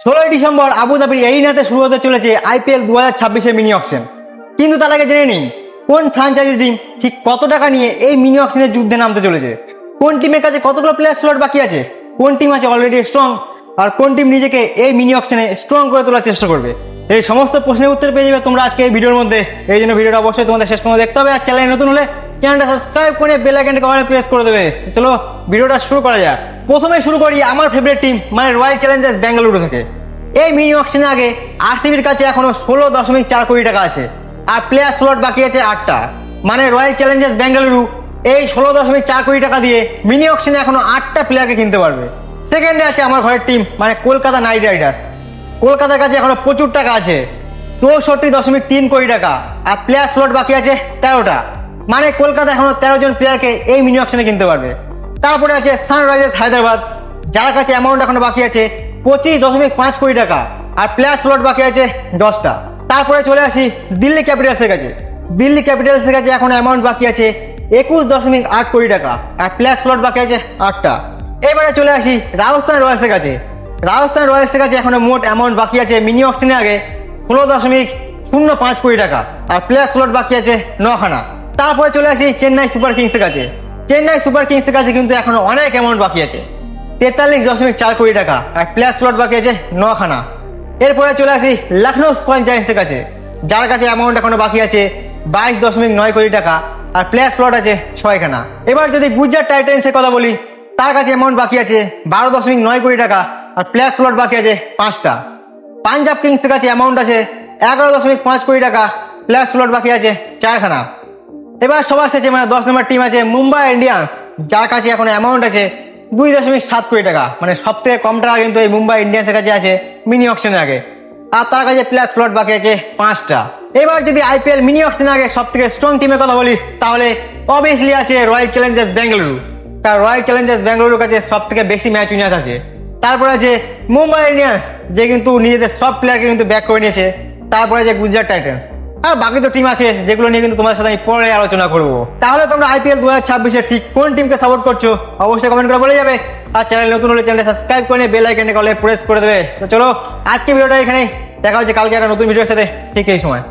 16 December আবুধাবির এরিনাতে শুরু হতে চলেছে আইপিএল 2026-এর মিনি অকশন। কিন্তু তার আগে জেনে নিই কোন ফ্র্যাঞ্চাইজি টিম ঠিক কত টাকা নিয়ে এই মিনি অকশনের যুদ্ধে নামতে চলেছে, কোন টিমের কাছে কতগুলো প্লেয়ার স্লট বাকি আছে, কোন টিম আছে অলরেডি স্ট্রং, আর কোন টিম নিজেকে এই মিনি অকশনে স্ট্রং করে তোলার চেষ্টা করবে। এই সমস্ত প্রশ্নের উত্তর পেয়ে যাবে তোমরা আজকে এই ভিডিওর মধ্যে। এই জন্য ভিডিওটা অবশ্যই তোমাদের শেষ পর্যন্ত দেখতে হবে, আর চ্যানেলে নতুন হলে চ্যানেলটা সাবস্ক্রাইব করে বেল আইকনটা কমেন্টে প্রেস করে দেবে। চলো ভিডিওটা শুরু করা যাক। প্রথমে শুরু করি আমার ফেভারিট টিম মানে রয়্যাল চ্যালেঞ্জার্স বেঙ্গালুরু থেকে। এই মিনি অকশনের আগে আরসিবির কাছে এখনো 16.4 কোটি টাকা আছে, আর প্লেয়ার স্লট বাকি আছে 8টা। মানে রয়্যাল চ্যালেঞ্জার্স বেঙ্গালুরু এই 16.4 কোটি টাকা দিয়ে মিনি অকশনে এখনো 8টা প্লেয়ারকে কিনতে পারবে। সেকেন্ডে আছে আমার ঘরের টিম মানে কলকাতা নাইট রাইডার্স। কলকাতার কাছে এখনো প্রচুর টাকা আছে, 64.3 কোটি টাকা, আর প্লেয়ার স্লট বাকি আছে 13টা। মানে কলকাতা এখনো 13 জন প্লেয়ারকে এই মিনি অকশনে কিনতে পারবে। তারপরে আছে সানরাইজার্স হায়দ্রাবাদ, যার কাছে অ্যামাউন্ট এখনো বাকি আছে 25.5 কোটি টাকা, আর প্লেয়ার স্লট বাকি আছে 10টা। তারপরে চলে আসি দিল্লি ক্যাপিটালসের কাছে। দিল্লি ক্যাপিটালসের কাছে এখন অ্যামাউন্ট বাকি আছে 21.8 কোটি টাকা, আর প্লেয়ার স্লট বাকি আছে 8টা। এবারে চলে আসি রাজস্থান রয়্যালসের কাছে। রাজস্থান রয়্যালসের কাছে এখনো মোট অ্যামাউন্ট বাকি আছে মিনি অকশনের আগে 16.05 কোটি টাকা, আর প্লেয়ার স্লট বাকি আছে 9খানা। তারপরে চলে আসি চেন্নাই সুপার কিংসের কাছে। চেন্নাই সুপার কিংসের কাছে কিন্তু এখনো অনেক অ্যামাউন্ট বাকি আছে, 43.4 কোটি টাকা, আর প্লেয়ার স্লট বাকি আছে 9খানা। এরপরে চলে আসি লখনৌ সুপার জায়ান্টসের কাছে, যার কাছে অ্যামাউন্ট এখনো বাকি আছে 22.9 কোটি টাকা, আর প্লেয়ার স্লট আছে 6খানা। এবার যদি গুজরাট টাইটান্সের কথা বলি, তার কাছে অ্যামাউন্ট বাকি আছে 12.9 কোটি টাকা, আর প্লেয়ার স্লট বাকি আছে 5টা। পাঞ্জাব কিংসের কাছে অ্যামাউন্ট আছে 11.5 কোটি টাকা, প্লেয়ার স্লট বাকি আছে 4খানা। এবার সবার শেষে মানে 10 নম্বর টিম আছে মুম্বাই ইন্ডিয়ান্স, যার কাছে এখন অ্যামাউন্ট আছে 2.7 কোটি টাকা। মানে সব থেকে কম টাকা কিন্তু এই মুম্বাই ইন্ডিয়ান্সের কাছে আছে মিনি অকশনের আগে, আর তার কাছে প্লেয়ার স্লট বাকি আছে 5টা। এবার যদি আইপিএল মিনি অকশনের আগে সব থেকে স্ট্রং টিমের কথা বলি, তাহলে অবভিয়াসলি আছে রয়্যাল চ্যালেঞ্জার্স বেঙ্গালুরু। তার রয়্যাল চ্যালেঞ্জার্স বেঙ্গালুরুর কাছে সব থেকে বেশি ম্যাচ উইনার্স আছে। তারপরে আছে মুম্বাই ইন্ডিয়ান্স, যে কিন্তু নিজেদের সব প্লেয়ারকে কিন্তু ব্যাক করে নিয়েছে। তারপরে আছে গুজরাট টাইটান্স, আর বাকি তো টিম আছে যেগুলো নিয়ে কিন্তু তোমাদের সাথে আমি পরে আলোচনা করবো। তাহলে তোমরা আইপিএল 2026-এ ঠিক কোন টিমকে সাপোর্ট করছো অবশ্যই কমেন্ট করে বলে যাবে, আর চ্যানেল নতুন হলে চ্যানেলটা সাবস্ক্রাইব করে বেল আইকনে কলে প্রেস করে দেবে। তো চলো আজকে ভিডিওটা এখানেই, দেখা হচ্ছে কালকে একটা নতুন ভিডিওর সাথে ঠিক এই সময়।